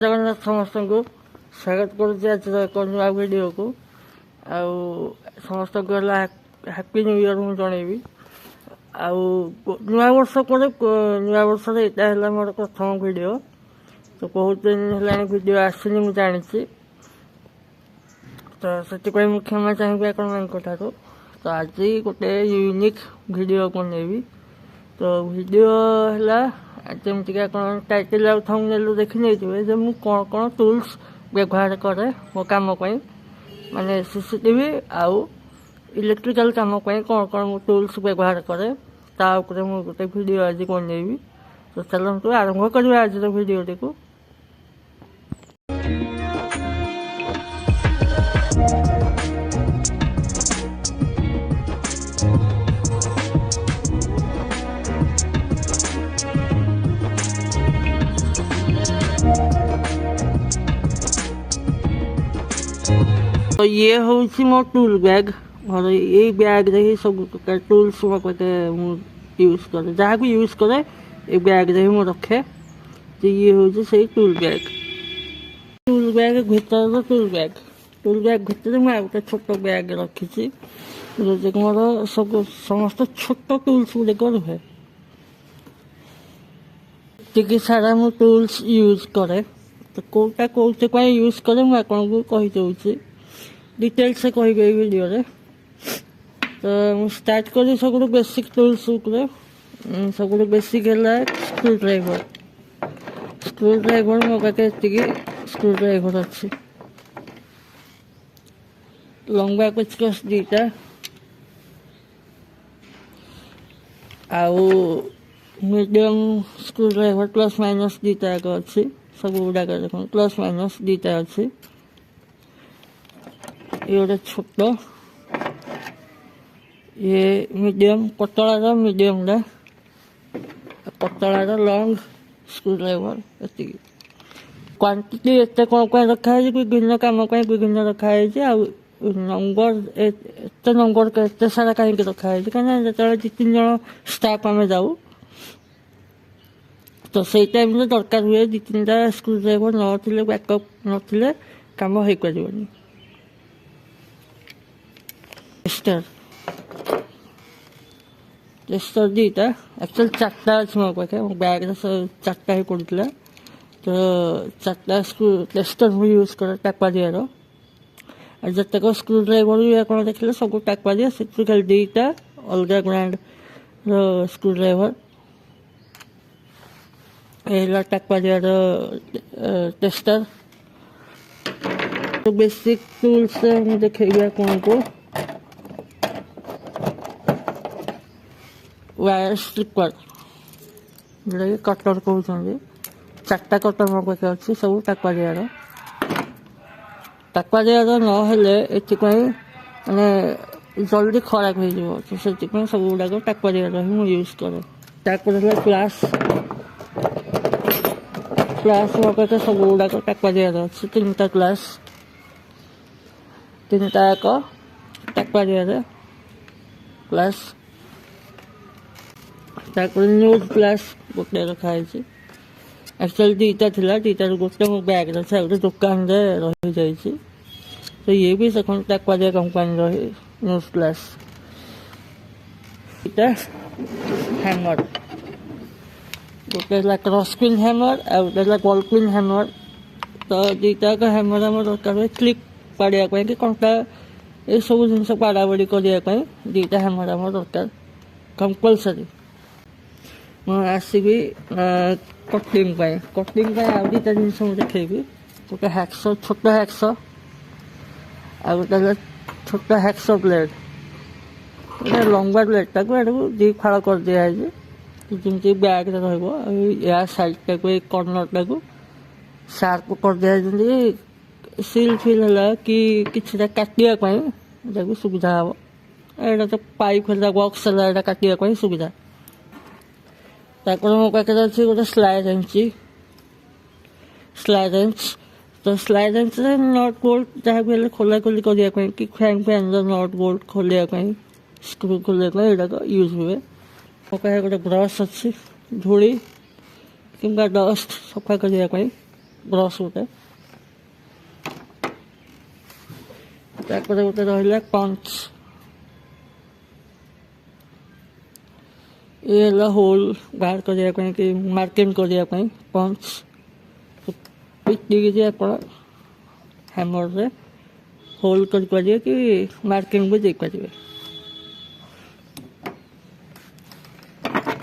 जगन्नाथ समस्त को स्वागत करुच्ची आज एक नुआ भिडियो को आउ समस्त को हैप्पी न्यू ईयर मुझे जनइबी नुआ वर्ष पर नुआ वर्ष यहाँ मोर प्रथम भिडियो तो बहुत दिन है भिडियो आसनी मुझे जानी तो से मुझे क्षमा चाहिए आपठार तो आज गोटे यूनिक भिडियो बनइबी तो भिडियो है जमीक टाइटल आउ थंबनेल देखी नहीं मुझे कौन कौन टूल्स व्यवहार करे मो कम माने सीसीटीवी आउ इलेक्ट्रिकल कम कौन कौन टूल्स व्यवहार करे मुझे गोटे भिडियो आज बनइबी तो चलते आरंभ करवा आज भिडियोटी को। तो ये हूँ मो टूल बैग और ये बैग ही सब टूल्स यूज करे जहाँ भी यूज करे ये बैग मु रखे तो ये हूँ से टूल बैग भीतर टूल बैग भीतर मुझे गोटे छोट बैग रखी मोर सब समस्त छोट टूल्स गुड़िक रुहे टी सारा मु टूल्स यूज करे तो कौटा कौन यूज करे मुझे आपको कहीदे डिटेल्स से कह वीडियो रे तो स्टार्ट करी सब बेसिक टूल्स सब बेसिक है स्क्रू ड्राइवर मो पाखे स्क्रू ड्राइवर अच्छी लंबा पेचकस दीटा आउ medium screwdriver plus minus दीटा अच्छी सब गुड़ाक देख प्लस माइनस दीटा अच्छी ये गोटे छोट ये मीडियम पतला मीडियम पतला लंग स्क्रू ड्राइवर ये क्वांटिटी एत कौन कौन रखाई विभिन्न कम विभिन्न रखाई नंबर एत नंबर एत सारा कहीं रखाई कहीं जो दु तीन जन स्टाफ आम जाऊ तो से टाइम दरकार हुए दु तीन टा स्क्रू ड्राइवर ना बैकअप ना कम हो पार टेस्टर दीटा एक्चुअल चार्टा अच्छे मो पाखे बैग चार्टा ही पड़ा तो चार्टा स्क्रू टेस्टर मुझे यूज करे टापा दियार और जितक स्क्रू ड्राइवर भी आप देखिए सब टापा दिया से खाली दीटा अलग ब्रांड स्क्रू ड्राइवर ये टापा दियार टेस्टर तो बेसिक टूल्स मुझे देखेबी आपको वायर स्लिपर जोटा कि कटर कहते चार्टा कटर मो पाखे अच्छी सब टापा दियार नहेले माने जल्दी खराब हो तो से सब गुड़ाक टापा दियार ही मुझे यूज करे प्लास मो पाखे सब गुड़ाक टापा दियार अच्छी तीनटा प्लास तीनटा एक टापा दियार प्लास न्यूज प्लस गोटे रखाई एक्चुअली दीटा थिला दीटार गोटे मो बैग रखा गोटे दुकान रही जाइए तो ये भी से टापा दिया कंपानी रही न्यूज प्लस इटा हैमर गोटे क्रॉसपिन हैमर आ गोटे बॉलपिन हैमर तो दीटा का हैमर आम दरकार हुए क्लिक पाड़ा कि कंटा ये सब जिन पाड़ा बाड़ी करने दीटा हैमर आम दरकार कंपलसरी आसबि कटिंग आ दुटा जिन देखेबी गोटे हैक्स छोट हैक्स आ गोटे छोट हैक्स ब्लेड गोटे लंबा ब्लेडटा को दी फाड़ कर दिखाई जमी बैग रा साइडटा को कर्नरटा को सार्प कर दिखाई सिल फिल है कि किसी काटापी सुविधा हम यहाँ तो पाइप है बक्स है काटापी सुविधा मो पाखे अच्छी गोटे स्लाइड रेंच तो स्लाइड रेंच नट बोल्ट जहाँ भी खोला खोली करने कि फैन फैन नट बोल्ट खोलिया स्क्रू खोलिया यहाँ यूज हुए मो पाखे गोटे ब्रश अच्छी धूली कि डस्ट सफा करने ବ୍ରସ୍ ଗୋଟେ, ତାପରେ ଗୋଟେ ରହିଲା ପଞ୍ଚ, ଇଏ ହେଲା ହୋଲ୍ ବାହାର କରିବା ପାଇଁ କି ମାର୍କିଂ କରିବା ପାଇଁ ପଞ୍ଚ, ପିଟିକି ଆପଣ ହ୍ୟାମରରେ ହୋଲ୍ କରିପାରିବେ କି ମାର୍କିଂ ବି ଦେଇପାରିବେ।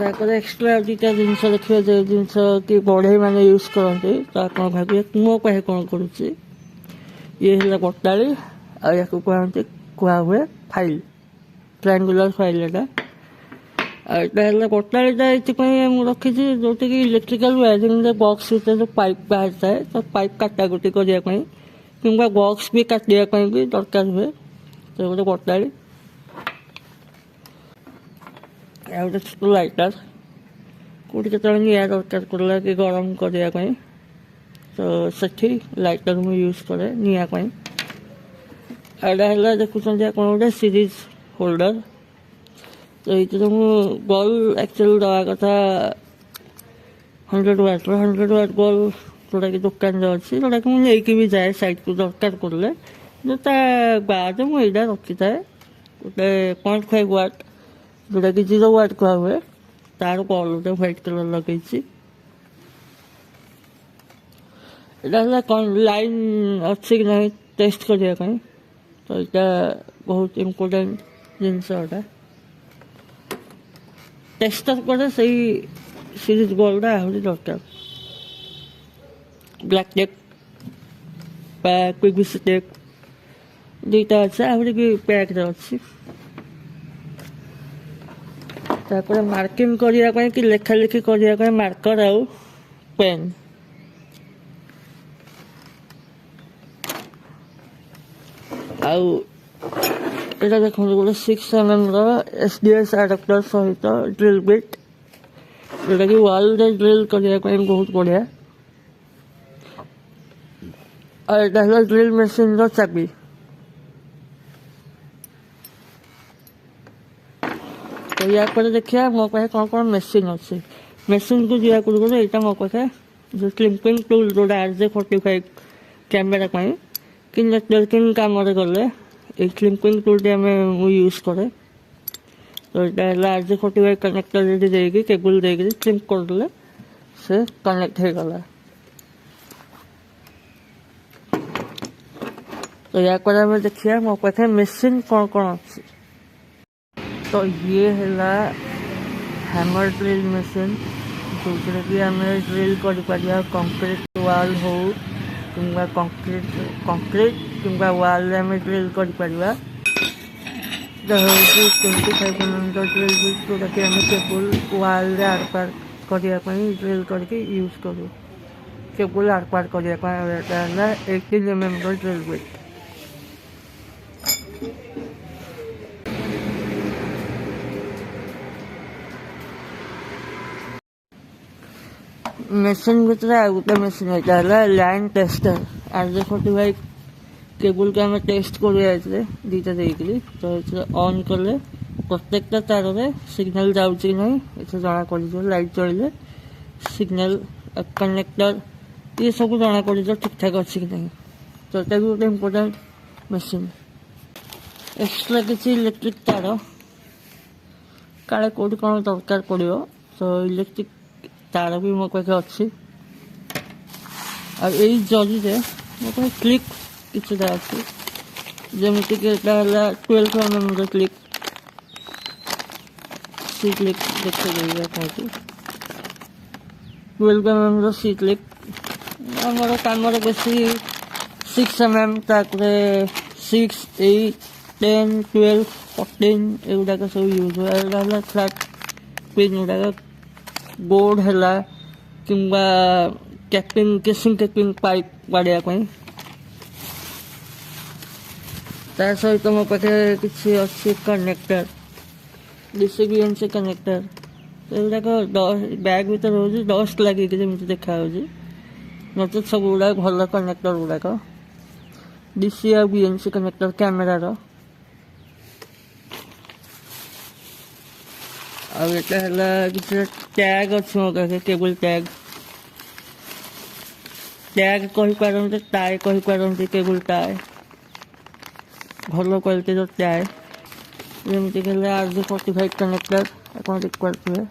ତାପରେ ଏକ୍ସଟ୍ରା ଦୁଇଟା ଜିନିଷ ଦେଖିବେ, ଯେଉଁ ଜିନିଷ କି ବଢ଼େଇ ମାନେ ୟୁଜ୍ କରନ୍ତି, ତ ଆପଣ ଭାବିବେ ମୋ ପାଖେ କ'ଣ କରୁଛି। ଇଏ ହେଲା ବଟାଳି, ଆଉ ୟାକୁ କୁହାହୁଏ ଫାଇଲ୍, ଟ୍ରାଆଙ୍ଗୁଲାର ଫାଇଲ୍ ଏଇଟା। ଆଉ ଏଇଟା ହେଲା ବଟାଳିଟା ଏଥିପାଇଁ ମୁଁ ରଖିଛି, ଯେଉଁଠିକି ଇଲେକ୍ଟ୍ରିକାଲ ୱାରିଙ୍ଗରେ ବକ୍ସ ଭିତରେ ଯେଉଁ ପାଇପ୍ ବାହାରିଥାଏ, ତ ପାଇପ୍ କାଟାକୁଟି କରିବା ପାଇଁ କିମ୍ବା ବକ୍ସ ବି କାଟିବା ପାଇଁ ବି ଦରକାର ହୁଏ। ତ ଗୋଟେ ବଟାଳି, ଆଉ ଗୋଟେ ଛୋଟ ଲାଇଟର, କେଉଁଠି କେତେବେଳେ ନିଆଁ ଦରକାର ପଡ଼ିଲା କି ଗରମ କରିବା ପାଇଁ, ତ ସେଠି ଲାଇଟର ମୁଁ ୟୁଜ୍ କରେ ନିଆଁ ପାଇଁ। ଆଉ ଏଇଟା ହେଲା ଦେଖୁଛନ୍ତି ଆପଣ ଗୋଟେ ସିରିଜ ହୋଲ୍ଡର। ତ ଏଇଥିରେ ମୁଁ ବଲ୍ ଆକ୍ଚୁଆଲି ଦେବା କଥା 100 ୱାଟ୍ର, 100 ୱାଟ୍ ବଲ୍ ଯେଉଁଟାକି ଦୋକାନରେ ଅଛି, ଯେଉଁଟାକି ମୁଁ ନେଇକି ବି ଯାଏ ସାଇଡ଼୍କୁ ଦରକାର ପଡ଼ିଲେ। କିନ୍ତୁ ତା ବାଦେ ମୁଁ ଏଇଟା ରଖିଥାଏ ଗୋଟେ 0.5 ୱାଟ୍, ଯେଉଁଟାକି 0 ୱାଟ୍ କୁହାହୁଏ, ତାର ବଲ୍ ଗୋଟେ ହ୍ୱାଇଟ୍ କଲର୍ ଲଗେଇଛି। ଏଇଟା ହେଲା କ'ଣ ଲାଇନ୍ ଅଛି କି ନାହିଁ ଟେଷ୍ଟ କରିବା ପାଇଁ, ତ ଏଇଟା ବହୁତ ଇମ୍ପୋର୍ଟାଣ୍ଟ ଜିନିଷ। ଏଇଟା ଟେଷ୍ଟର ପରେ ସେଇ ସିରିଜ ବଲ୍ଟା ଆହୁରି ଦରକାର। ବ୍ଲାକ୍ ଟେପ୍ ବା PVC ଟେପ୍ ଦୁଇଟା ଅଛି, ଆହୁରି ବି ପ୍ୟାକ୍ରେ ଅଛି। ତାପରେ ମାର୍କିଂ କରିବା ପାଇଁ କି ଲେଖାଲେଖି କରିବା ପାଇଁ ମାର୍କର ଆଉ ପେନ୍। ଆଉ ଏଇଟା ଦେଖନ୍ତୁ ଗୋଟେ 6 mm SDS ଆଡାପ୍ଟର ସହିତ ଡ୍ରିଲ୍ ବିଟ୍, ଯେଉଁଟାକି ୱାଲ୍ରେ ଡ୍ରିଲ୍ କରିବା ପାଇଁ ବହୁତ ବଢ଼ିଆ। ଆଉ ଏଇଟା ହେଲା ଡ୍ରିଲ୍ ମେସିନ୍ର ଚାବି। ତ ୟା ପରେ ଦେଖିବା ମୋ ପାଖେ କ'ଣ କ'ଣ ମେସିନ୍ ଅଛି। ମେସିନ୍କୁ ଯିବା ପୂର୍ବରୁ ଏଇଟା ମୋ ପାଖେ ଯେଉଁ କ୍ଲିମ୍ପିଂ ଟୁଲ୍, ଯେଉଁଟା RJ45 କ୍ୟାମେରା ପାଇଁ କି ନେଟୱାର୍କିଂ କାମରେ ଗଲେ ଏଇ କ୍ଲିମ୍ପିଂ ଟୁଲ୍ଟି ମୁଁ ୟୁଜ୍ କରେ। ତ ଏଇଟା ହେଲା RJ45 କନେକ୍ଟର ଏଠି ଦେଇକି କେବୁଲ୍ ଦେଇକି କ୍ଲିମ୍ପ କରିଦେଲେ ସେ କନେକ୍ଟ ହେଇଗଲା। ତ ୟା ପରେ ଆମେ ଦେଖିବା ମୋ ପାଖେ ମେସିନ୍ କ'ଣ କ'ଣ ଅଛି। ତ ଇଏ ହେଲା ହ୍ୟାମର ଡ୍ରିଲ୍ ମେସିନ୍, ଯେଉଁଥିରେ କି ଆମେ ଡ୍ରିଲ୍ କରିପାରିବା କଂକ୍ରିଟ୍ ୱାଲ୍ ହଉ କିମ୍ବା କଂକ୍ରିଟ୍ କିମ୍ବା ୱାଲ୍ରେ ଆମେ ଡ୍ରିଲ୍ କରିପାରିବା। ହେଉଛି 25 mm ଡ୍ରିଲ୍ ବିଟ୍, ଯେଉଁଟାକି ଆମେ କେବୁଲ୍ ୱାଲ୍ରେ ଆଡ଼ପାର କରିବା ପାଇଁ ଡ୍ରିଲ୍ କରିକି ୟୁଜ୍ କରୁ। କେବୁଲ୍ ଆଡ଼ପାର କରିବା ପାଇଁ ଏଇଟା ହେଲା 18 mm ଡ୍ରିଲ୍ ବିଟ୍। ମେସିନ୍ ଭିତରେ ଆଉ ଗୋଟେ ମେସିନ୍, ଏଇଟା ହେଲା ଲାଇନ୍ ଟେଷ୍ଟର। RJ45 କେବୁଲ୍କୁ ଆମେ ଟେଷ୍ଟ କରିବା ଏଥିରେ ଦୁଇଟା ଦେଇକିରି। ତ ଏଥିରେ ଅନ୍ କଲେ ପ୍ରତ୍ୟେକଟା ତାରରେ ସିଗ୍ନାଲ୍ ଯାଉଛି କି ନାହିଁ ଏଥିରେ ଜଣାପଡ଼ିଯିବ। ଲାଇଟ୍ ଜଳିଲେ ସିଗ୍ନାଲ୍, କନେକ୍ଟର ଇଏ ସବୁ ଜଣାପଡ଼ିଯିବ ଠିକ୍ଠାକ୍ ଅଛି କି ନାହିଁ। ତ ଏଇଟା ବି ଗୋଟେ ଇମ୍ପୋର୍ଟାଣ୍ଟ ମେସିନ୍। ଏକ୍ସଟ୍ରା କିଛି ଇଲେକ୍ଟ୍ରିକ୍ ତାର କାଳେ କେଉଁଠି କ'ଣ ଦରକାର ପଡ଼ିବ, ତ ଇଲେକ୍ଟ୍ରିକ୍ ତାର ବି ମୋ ପାଖେ ଅଛି। ଆଉ ଏଇ ଜରିରେ ମୋ ପାଖେ କ୍ଲିପ୍ କିଛିଟା ଅଛି, ଯେମିତିକି ଏଇଟା ହେଲା 12 mm କ୍ଲିପ୍। ସି କ୍ଲିପ୍ ଦେଖେଇଦେବି ଆପଣଙ୍କୁ। 12 mm ସି କ୍ଲିପ୍ ଆମର କାମରେ ବେଶୀ 6 mm, ତାପରେ 6, 8, 10, 12, 14 ଏଗୁଡ଼ାକ ସବୁ ୟୁଜ୍ ହୁଏ। ଏଗୁଡ଼ା ହେଲା ଫ୍ଲାଟ୍ ପିନ୍ ଗୁଡ଼ାକ, ବୋର୍ଡ଼ ହେଲା କିମ୍ବା କ୍ୟାପିଂ କେସିଂ କ୍ୟାପିଂ ପାଇପ୍ ବାଡ଼ିବା ପାଇଁ। ତା ସହିତ ମୋ ପାଖେ କିଛି ଅଛି କନେକ୍ଟର, DCBNC କନେକ୍ଟର। ଏଗୁଡ଼ାକ ବ୍ୟାଗ୍ ଭିତରେ ରହୁଛି, ଡଷ୍ଟ ଲାଗିକି ଯେମିତି ଦେଖାହେଉଛି, ନଚେତ୍ ସବୁଗୁଡ଼ାକ ଭଲ କନେକ୍ଟର ଗୁଡ଼ାକ। DC ଆଉ BNC କନେକ୍ଟର କ୍ୟାମେରାର। ଆଉ ଏଇଟା ହେଲା କିଛି ଟ୍ୟାଗ୍ ଅଛି ମୋ ପାଖେ, କେବୁଲ୍ ଟ୍ୟାଗ୍। ट्याग कहीपर टाए कहीपर केबुल टाए भल क्वालिटीर टाए जमीक RJ45 कनेक्टर आप देखिए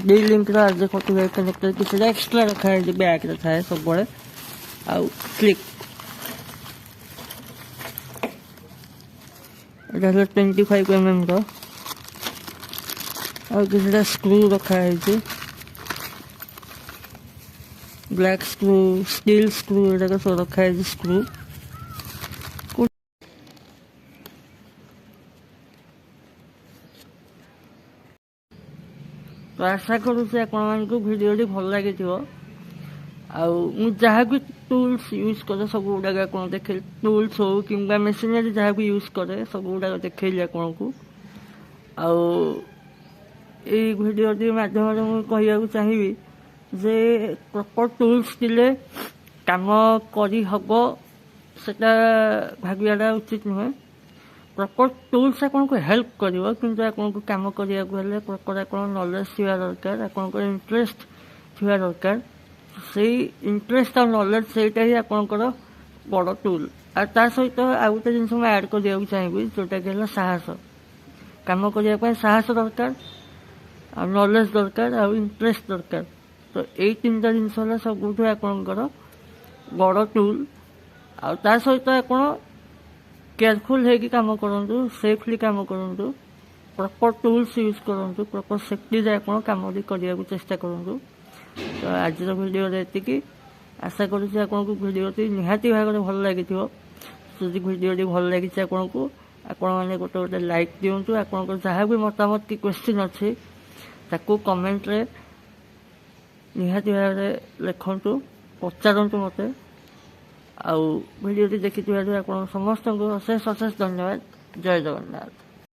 डी लिंक RJ45 कनेक्टर किसी एक्सट्रा रखा है बैग रखा है सब बड़े आउ क्लिक 25 mm और किसी स्क्रू रखा है ब्लैक स्क्रू स्टील स्क्रू ये सब रखा है स्क्रू तो आशा करुँच आपको भिडियो भल लगी जहाँ भी टूल्स यूज करे सब गुड़ाक आप देखे टूल्स हो कि मेसिनरी जहाँ भी यूज करे सब गुड़ाक देखी आपन को भिडियो मध्यम मुझे चाहिए जे प्रॉपर टूल्स दिले काम करहब से भागवाटा उचित नुहे प्रॉपर टूल्स आपन को हेल्प कर आपन को काम करने प्रॉपर आप नॉलेज थी दरकार आपन इंटरेस्ट थी दरकार से इंटरेस्ट और नॉलेज से ही आपंकर बड़ टूल और ता सहित आउ गोटे जिन मुझे ऐड करने चाहिए जोटा कि साहस काम करने साहस दरकार और नॉलेज दरकार और इंटरेस्ट दरकार तो यही तीन टा जिन सब आपंकर बड़ टूल और ता सहित आप केयरफुल है कि काम करूँ सेफली काम करूँ प्रॉपर टूल्स यूज करूँ प्रॉपर सेफ्टी आप कम करने को चेष्टा करूँ तो आज भिडियो ये आशा करुँच आपको भिडियो निहाती भाग में भल लगी जदि भिडियो भल लगी आपको आपने गोटे गोटे लाइक दिंतु आप जहाँ भी मतामत कि क्वेश्चन अच्छे ताकू कमेंट रे निहाती भाव में लिखु पचारतु मत आउ भिडियो देखी आप समस्त को अशेष अशेष धन्यवाद जय जगन्नाथ।